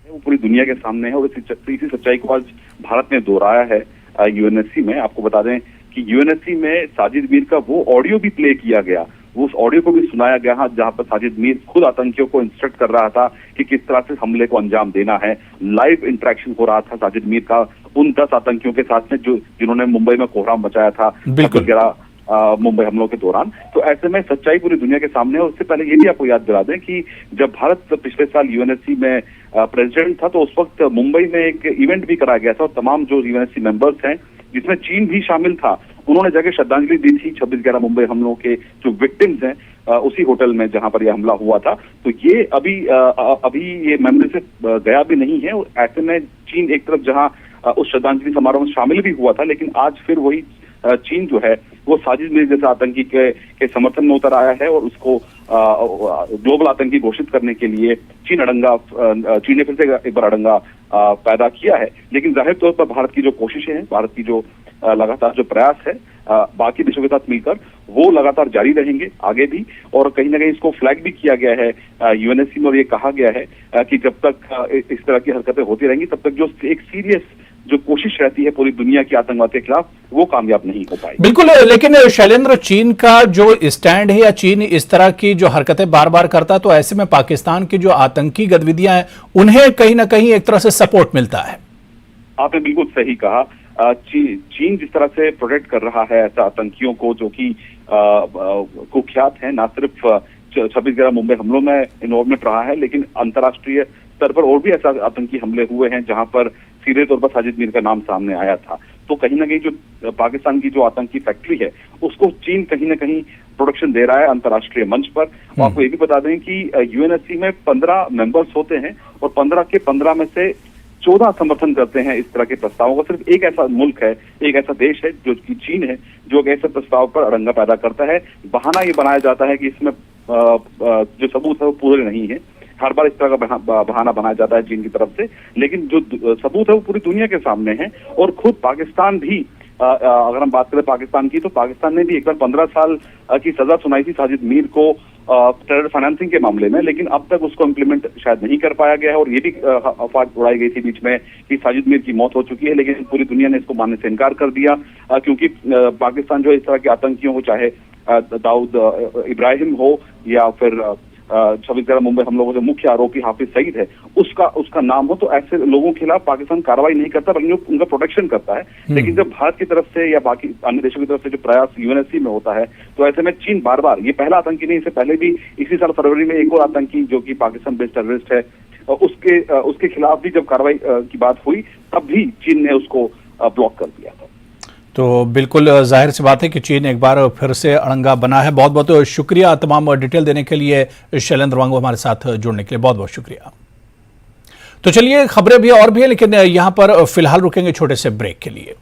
वो पूरी दुनिया के सामने है और इसी सच्चाई को आज भारत ने दोहराया है यूएनएससी में। आपको बता दें कि यूएनएससी में साजिद मीर का वो ऑडियो भी प्ले किया गया, वो उस ऑडियो को भी सुनाया गया जहां पर साजिद मीर खुद आतंकियों को इंस्ट्रक्ट कर रहा था कि किस तरह से हमले को अंजाम देना है। लाइव इंटरेक्शन हो रहा था साजिद मीर का उन 10 आतंकियों के साथ में जिन्होंने मुंबई में कोहराम मचाया था मुंबई हमलों के दौरान। तो ऐसे में सच्चाई पूरी दुनिया के सामने है। उससे पहले ये भी आपको याद दिला दें कि जब भारत पिछले साल यूएनएससी में प्रेसिडेंट था तो उस वक्त मुंबई में एक इवेंट भी कराया गया था और तमाम जो यूएनएससी मेंबर्स हैं जिसमें चीन भी शामिल था, उन्होंने जाके श्रद्धांजलि दी थी 26/11 मुंबई हमलों के जो विक्टिम्स हैं उसी होटल में जहां पर यह हमला हुआ था। तो ये अभी ये मेमोरी से गया भी नहीं है। ऐसे में चीन एक तरफ जहां उस श्रद्धांजलि समारोह में शामिल भी हुआ था, लेकिन आज फिर वही चीन जो है वो साजिद मीर जैसे आतंकी के समर्थन में उतर आया है और उसको ग्लोबल आतंकी घोषित करने के लिए चीन ने फिर से एक बार अड़ंगा पैदा किया है। लेकिन जाहिर तौर पर भारत की जो कोशिशें हैं, भारत की जो लगातार जो प्रयास है बाकी देशों के साथ मिलकर, वो लगातार जारी रहेंगे आगे भी। और कहीं ना कहीं इसको फ्लैग भी किया गया है यूएनएससी में और ये कहा गया है कि जब तक इस तरह की हरकतें होती रहेंगी तब तक जो एक सीरियस जो कोशिश रहती है पूरी दुनिया की आतंकवाद के खिलाफ वो कामयाब नहीं हो पाएगी। बिल्कुल, लेकिन शैलेंद्र, चीन का जो स्टैंड है या चीन इस तरह की जो हरकतें बार बार करता है, तो ऐसे में पाकिस्तान की जो आतंकी गतिविधियां हैं उन्हें कहीं ना कहीं एक तरह से सपोर्ट मिलता है। आपने बिल्कुल सही कहा। चीन जिस तरह से प्रोटेक्ट कर रहा है ऐसे आतंकियों को जो कि कुख्यात है, ना सिर्फ 26/11 मुंबई हमलों में इन्वॉल्वमेंट रहा है, लेकिन अंतर्राष्ट्रीय स्तर पर और भी ऐसा आतंकी हमले हुए हैं जहां पर सीधे तौर पर साजिद मीर का नाम सामने आया था। तो कहीं ना कहीं जो पाकिस्तान की जो आतंकी फैक्ट्री है उसको चीन कहीं ना कहीं प्रोडक्शन दे रहा है अंतर्राष्ट्रीय मंच पर। आपको ये भी बता दें कि यूएनएससी में 15 मेंबर्स होते हैं और 15 के 15 में से 14 समर्थन करते हैं इस तरह के प्रस्तावों का। सिर्फ एक ऐसा मुल्क है, एक ऐसा देश है जो कि चीन है, जो ऐसे प्रस्ताव पर अड़ंगा पैदा करता है। बहाना ये बनाया जाता है कि इसमें जो सबूत है वो पूरे नहीं है। हर बार इस तरह का बहाना बनाया जाता है चीन की तरफ से, लेकिन जो सबूत है वो पूरी दुनिया के सामने है। और खुद पाकिस्तान भी, अगर हम बात करें पाकिस्तान की, तो पाकिस्तान ने भी एक बार 15 साल की सजा सुनाई थी साजिद मीर को टेरर फाइनेंसिंग के मामले में, लेकिन अब तक उसको इम्प्लीमेंट शायद नहीं कर पाया गया है। और ये भी अफवाह उड़ाई गई थी बीच में कि साजिद मीर की मौत हो चुकी है, लेकिन पूरी दुनिया ने इसको मानने से इनकार कर दिया, क्योंकि पाकिस्तान जो इस तरह के आतंकियों को, चाहे दाऊद इब्राहिम हो या फिर छब्बीस मुंबई हमलों के जो मुख्य आरोपी हाफिज सईद है उसका नाम हो, तो ऐसे लोगों के खिलाफ पाकिस्तान कार्रवाई नहीं करता बल्कि उनका प्रोटेक्शन करता है। लेकिन जब भारत की तरफ से या बाकी अन्य देशों की तरफ से जो प्रयास यूएनएससी में होता है, तो ऐसे में चीन बार बार, ये पहला आतंकी नहीं, इससे पहले भी इसी साल फरवरी में एक और आतंकी जो कि पाकिस्तान बेस्ड टेररिस्ट है, उसके खिलाफ भी जब कार्रवाई की बात हुई तब भी चीन ने उसको ब्लॉक कर दिया था। तो बिल्कुल जाहिर सी बात है कि चीन एक बार फिर से अड़ंगा बना है। बहुत बहुत शुक्रिया तमाम डिटेल देने के लिए, शैलेंद्र वांगो हमारे साथ जुड़ने के लिए बहुत बहुत शुक्रिया। तो चलिए, खबरें भी और भी है, लेकिन यहां पर फिलहाल रुकेंगे छोटे से ब्रेक के लिए।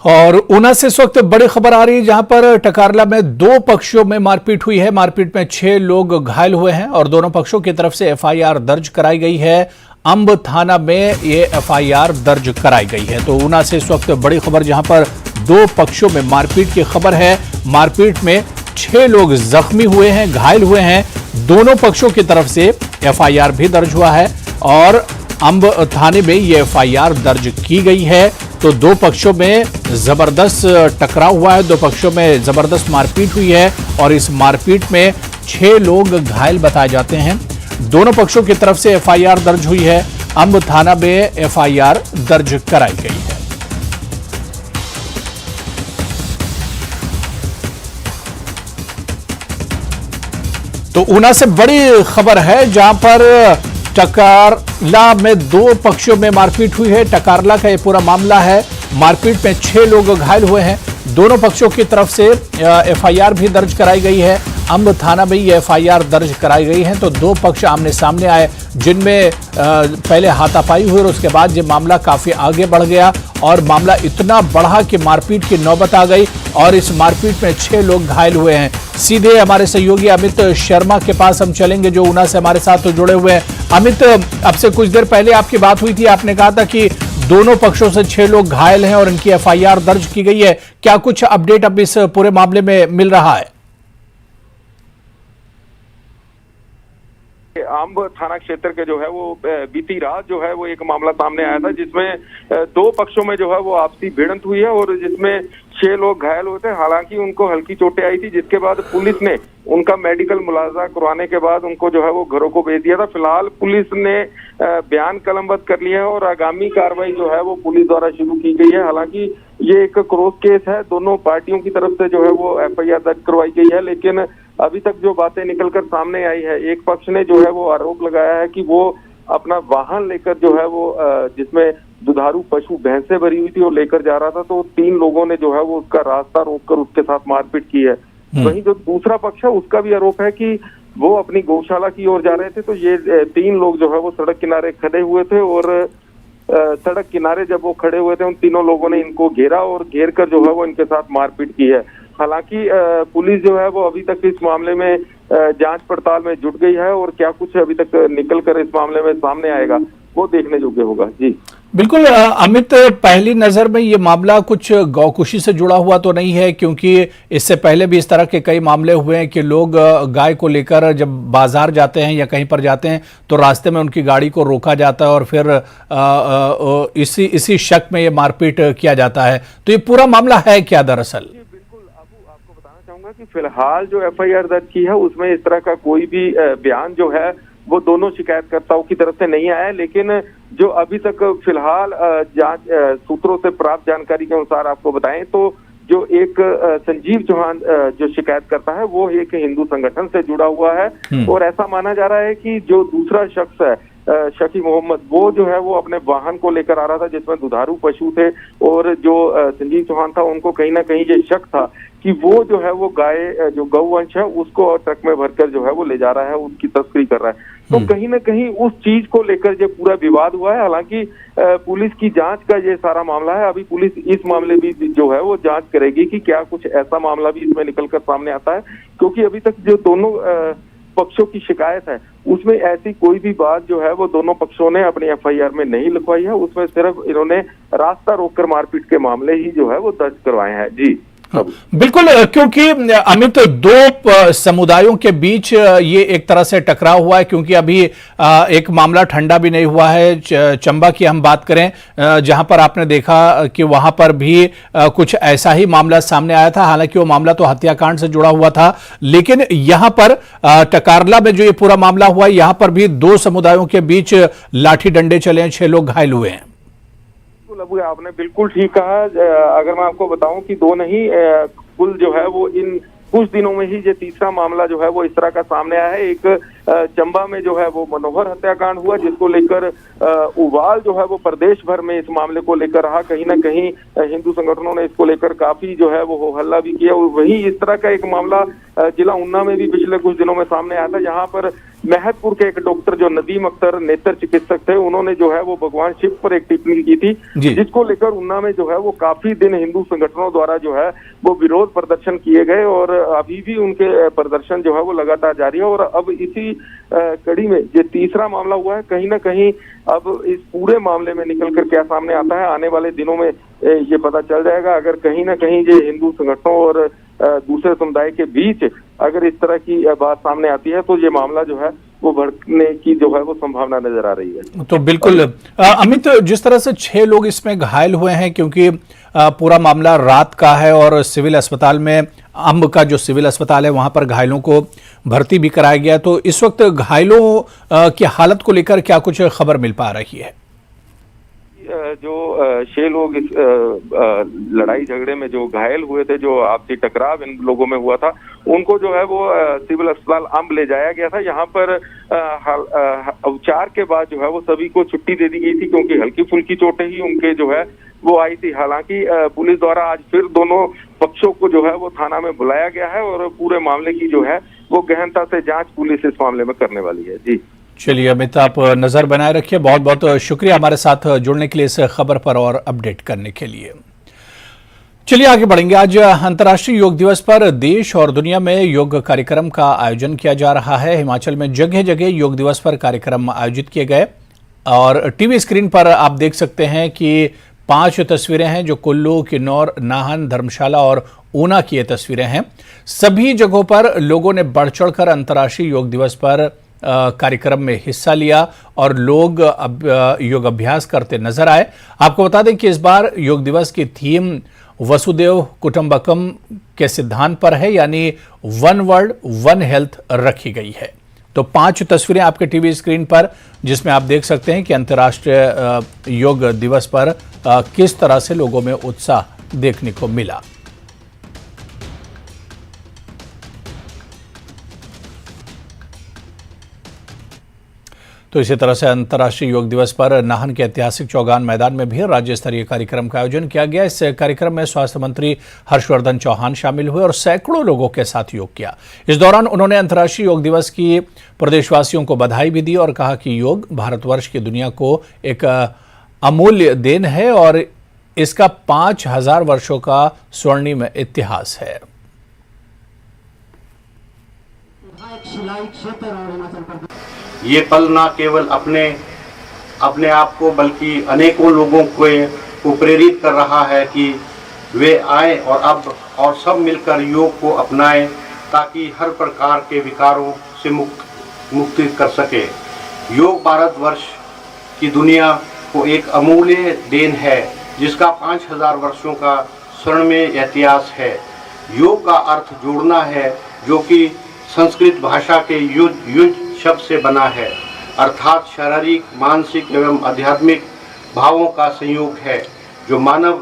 और ऊना से इस वक्त बड़ी खबर आ रही है, जहां पर टकारला में दो पक्षों में मारपीट हुई है। मारपीट में 6 लोग घायल हुए हैं और दोनों पक्षों की तरफ से एफआईआर दर्ज कराई गई है। अंब थाना में ये एफआईआर दर्ज कराई गई है। तो ऊना से इस वक्त बड़ी खबर, जहां पर दो पक्षों में मारपीट की खबर है। मारपीट में 6 लोग जख्मी हुए हैं, घायल हुए हैं। दोनों पक्षों की तरफ से एफआईआर भी दर्ज हुआ है और अंब थाने में ये एफआईआर दर्ज की गई है। तो दो पक्षों में जबरदस्त टकराव हुआ है, दो पक्षों में जबरदस्त मारपीट हुई है और इस मारपीट में 6 लोग घायल बताए जाते हैं। दोनों पक्षों की तरफ से एफआईआर दर्ज हुई है। अंब थाना में एफआईआर दर्ज कराई गई है। तो ऊना से बड़ी खबर है, जहां पर टकारला में दो पक्षों में मारपीट हुई है। टकारला का ये पूरा मामला है। मारपीट में 6 लोग घायल हुए हैं। दोनों पक्षों की तरफ से एफआईआर भी दर्ज कराई गई है। अंब थाना में ये एफआईआर दर्ज कराई गई है। तो दो पक्ष आमने सामने आए, जिनमें पहले हाथापाई हुई और उसके बाद ये मामला काफी आगे बढ़ गया और मामला इतना बढ़ा कि मारपीट की नौबत आ गई और इस मारपीट में 6 लोग घायल हुए हैं। सीधे हमारे सहयोगी अमित शर्मा के पास हम चलेंगे, जो ऊना से हमारे साथ जुड़े हुए हैं। अमित, अब से कुछ देर पहले आपकी बात हुई थी, आपने कहा था कि दोनों पक्षों से 6 लोग घायल हैं और इनकी एफआईआर दर्ज की गई है। क्या कुछ अपडेट अब इस पूरे मामले में मिल रहा है? अंब थाना क्षेत्र के जो है वो बीती रात जो है वो एक मामला सामने आया था, जिसमें दो पक्षों में जो है वो आपसी भिड़ंत हुई है और जिसमें 6 लोग घायल हुए थे। हालांकि उनको हल्की चोटें आई थी, जिसके बाद पुलिस ने उनका मेडिकल मुलाजा करवाने के बाद उनको जो है वो घरों को भेज दिया था। फिलहाल पुलिस ने बयान कलमबंद कर लिया है और आगामी कार्रवाई जो है वो पुलिस द्वारा शुरू की गई है। हालांकि ये एक क्रॉस केस है, दोनों पार्टियों की तरफ से जो है वो FIR दर्ज करवाई गई है, लेकिन अभी तक जो बातें निकलकर सामने आई है, एक पक्ष ने जो है वो आरोप लगाया है कि वो अपना वाहन लेकर जो है वो जिसमें दुधारू पशु भैंसे भरी हुई थी और लेकर जा रहा था, तो 3 लोगों ने जो है वो उसका रास्ता रोककर उसके साथ मारपीट की है। वहीं जो दूसरा पक्ष है उसका भी आरोप है कि वो अपनी गौशाला की ओर जा रहे थे, तो ये 3 लोग जो है वो सड़क किनारे खड़े हुए थे और सड़क किनारे जब वो खड़े हुए थे उन तीनों लोगों ने इनको घेरा और घेर कर जो है वो इनके साथ मारपीट की है। हालांकि पुलिस जो है वो अभी तक इस मामले में जांच पड़ताल में जुट गई है और क्या कुछ अभी तक निकल कर इस मामले में सामने आएगा वो देखने योग्य होगा। जी बिल्कुल अमित, पहली नजर में ये मामला कुछ गौकुशी से जुड़ा हुआ तो नहीं है, क्योंकि इससे पहले भी इस तरह के कई मामले हुए हैं कि लोग गाय को लेकर जब बाजार जाते हैं या कहीं पर जाते हैं तो रास्ते में उनकी गाड़ी को रोका जाता है और फिर इसी शक में ये मारपीट किया जाता है। तो ये पूरा मामला है क्या दरअसल? आपको बताना चाहूंगा कि फिलहाल जो FIR दर्ज की है उसमें इस तरह का कोई भी बयान जो है वो दोनों शिकायतकर्ताओं की तरफ से नहीं आया है, लेकिन जो अभी तक फिलहाल जांच सूत्रों से प्राप्त जानकारी के अनुसार आपको बताएं तो जो एक संजीव चौहान जो शिकायतकर्ता है वो एक हिंदू संगठन से जुड़ा हुआ है और ऐसा माना जा रहा है कि जो दूसरा शख्स है शकी मोहम्मद, वो जो है वो अपने वाहन को लेकर आ रहा था जिसमें दुधारू पशु थे और जो संजीव चौहान था उनको कहीं ना कहीं ये शक था कि वो जो है वो गाय जो गौवंश है उसको ट्रक में भरकर जो है वो ले जा रहा है, उसकी तस्करी कर रहा है। तो कहीं ना कहीं उस चीज को लेकर जो पूरा विवाद हुआ है। हालांकि पुलिस की जांच का ये सारा मामला है, अभी पुलिस इस मामले भी जो है वो जांच करेगी कि क्या कुछ ऐसा मामला भी इसमें निकलकर सामने आता है, क्योंकि अभी तक जो दोनों पक्षों की शिकायत है उसमें ऐसी कोई भी बात जो है वो दोनों पक्षों ने अपनी FIR में नहीं लिखवाई है। उसमें सिर्फ इन्होंने रास्ता रोककर मारपीट के मामले ही जो है वो दर्ज करवाए हैं। जी बिल्कुल, क्योंकि अमित 2 समुदायों के बीच ये एक तरह से टकराव हुआ है, क्योंकि अभी एक मामला ठंडा भी नहीं हुआ है। चंबा की हम बात करें जहां पर आपने देखा कि वहां पर भी कुछ ऐसा ही मामला सामने आया था, हालांकि वो मामला तो हत्याकांड से जुड़ा हुआ था, लेकिन यहां पर टकारला में जो ये पूरा मामला हुआ है यहां पर भी 2 समुदायों के बीच लाठी डंडे चले हैं, 6 लोग घायल हुए हैं। अबू आपने बिल्कुल ठीक कहा। अगर मैं आपको बताऊं कि 2 नहीं कुल जो है वो इन कुछ दिनों में ही ये तीसरा मामला जो है वो इस तरह का सामने आया है। एक चंबा में जो है वो मनोहर हत्याकांड हुआ जिसको लेकर उबाल जो है वो प्रदेश भर में इस मामले को लेकर रहा। कहीं ना कहीं हिंदू संगठनों ने इसको लेकर काफी जो है वो हल्ला भी किया और वही इस तरह का एक मामला जिला उन्ना में भी पिछले कुछ दिनों में सामने आया था, जहां पर महतपुर के एक डॉक्टर जो नदीम अख्तर नेत्र चिकित्सक थे उन्होंने जो है वो भगवान शिव पर एक टिप्पणी की थी, जिसको लेकर उन्ना में जो है वो काफी दिन हिंदू संगठनों द्वारा जो है वो विरोध प्रदर्शन किए गए और अभी भी उनके प्रदर्शन जो है वो लगातार जारी है। और अब इसी कड़ी में ये तीसरा मामला हुआ है। कहीं ना कहीं अब इस पूरे मामले में निकल कर क्या सामने आता है आने वाले दिनों में ये पता चल जाएगा। अगर कहीं ना कहीं ये हिंदू संगठनों और दूसरे समुदाय के बीच अगर इस तरह की बात सामने आती है तो ये मामला जो है वो भड़कने की जो है वो संभावना नजर आ रही है। तो बिल्कुल अमित, जिस तरह से 6 लोग इसमें घायल हुए हैं, क्योंकि पूरा मामला रात का है और सिविल अस्पताल में अंब का जो सिविल अस्पताल है वहां पर घायलों को भर्ती भी कराया गया, तो इस वक्त घायलों की हालत को लेकर क्या कुछ खबर मिल पा रही है? जो 6 लोग इस लड़ाई झगड़े में जो घायल हुए थे, जो आपसी टकराव इन लोगों में हुआ था, उनको जो है वो सिविल अस्पताल अंब ले जाया गया था। यहाँ पर उपचार के बाद जो है वो सभी को छुट्टी दे दी गई थी, क्योंकि हल्की फुल्की चोटें ही उनके जो है वो आई थी। हालांकि पुलिस द्वारा आज फिर दोनों पक्षों को जो है वो थाना में बुलाया गया है और पूरे मामले की जो है वो गहनता से जांच पुलिस इस मामले में करने वाली है। जी चलिए अमित, आप नजर बनाए रखिए। बहुत बहुत शुक्रिया हमारे साथ जुड़ने के लिए, इस खबर पर और अपडेट करने के लिए। चलिए आगे बढ़ेंगे। आज अंतर्राष्ट्रीय योग दिवस पर देश और दुनिया में योग कार्यक्रम का आयोजन किया जा रहा है। हिमाचल में जगह जगह योग दिवस पर कार्यक्रम आयोजित किए गए और टीवी स्क्रीन पर आप देख सकते हैं कि 5 तस्वीरें हैं जो कुल्लू, किन्नौर, नाहन, धर्मशाला और ऊना की ये तस्वीरें हैं। सभी जगहों पर लोगों ने बढ़ चढ़कर अंतर्राष्ट्रीय योग दिवस पर कार्यक्रम में हिस्सा लिया और लोग योग अभ्यास करते नजर आए। आपको बता दें कि इस बार योग दिवस की थीम वसुदेव कुटुंबकम के सिद्धांत पर है, यानी वन वर्ल्ड वन हेल्थ रखी गई है। तो 5 तस्वीरें आपके टीवी स्क्रीन पर, जिसमें आप देख सकते हैं कि अंतर्राष्ट्रीय योग दिवस पर किस तरह से लोगों में उत्साह देखने को मिला। तो इसी तरह से अंतर्राष्ट्रीय योग दिवस पर नाहन के ऐतिहासिक चौगान मैदान में भी राज्य स्तरीय कार्यक्रम का आयोजन किया गया। इस कार्यक्रम में स्वास्थ्य मंत्री हर्षवर्धन चौहान शामिल हुए और सैकड़ों लोगों के साथ योग किया। इस दौरान उन्होंने अंतर्राष्ट्रीय योग दिवस की प्रदेशवासियों को बधाई भी दी और कहा कि योग भारतवर्ष की दुनिया को एक अमूल्य देन है और इसका 5000 वर्षों का स्वर्णिम इतिहास है। ये पल न केवल अपने आप को बल्कि अनेकों लोगों को प्रेरित कर रहा है कि वे आए और सब मिलकर योग को अपनाएं ताकि हर प्रकार के विकारों से मुक्ति कर सके। योग भारतवर्ष की दुनिया को एक अमूल्य देन है जिसका 5000 वर्षों का स्वर्णिम इतिहास है। योग का अर्थ जोड़ना है, जो कि संस्कृत भाषा के युज शब्द से बना है, अर्थात शारीरिक, मानसिक एवं आध्यात्मिक भावों का संयोग है, जो मानव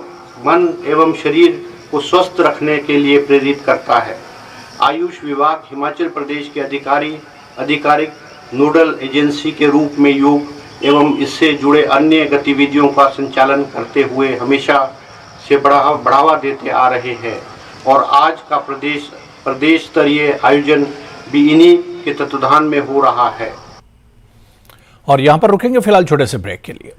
मन एवं शरीर को स्वस्थ रखने के लिए प्रेरित करता है। आयुष विभाग हिमाचल प्रदेश के आधिकारिक नोडल एजेंसी के रूप में योग एवं इससे जुड़े अन्य गतिविधियों का संचालन करते हुए हमेशा से बढ़ावा देते आ रहे हैं और आज का प्रदेश स्तरीय आयोजन भी इन्हीं के तत्वाधान में हो रहा है। और यहां पर रुकेंगे फिलहाल छोटे से ब्रेक के लिए।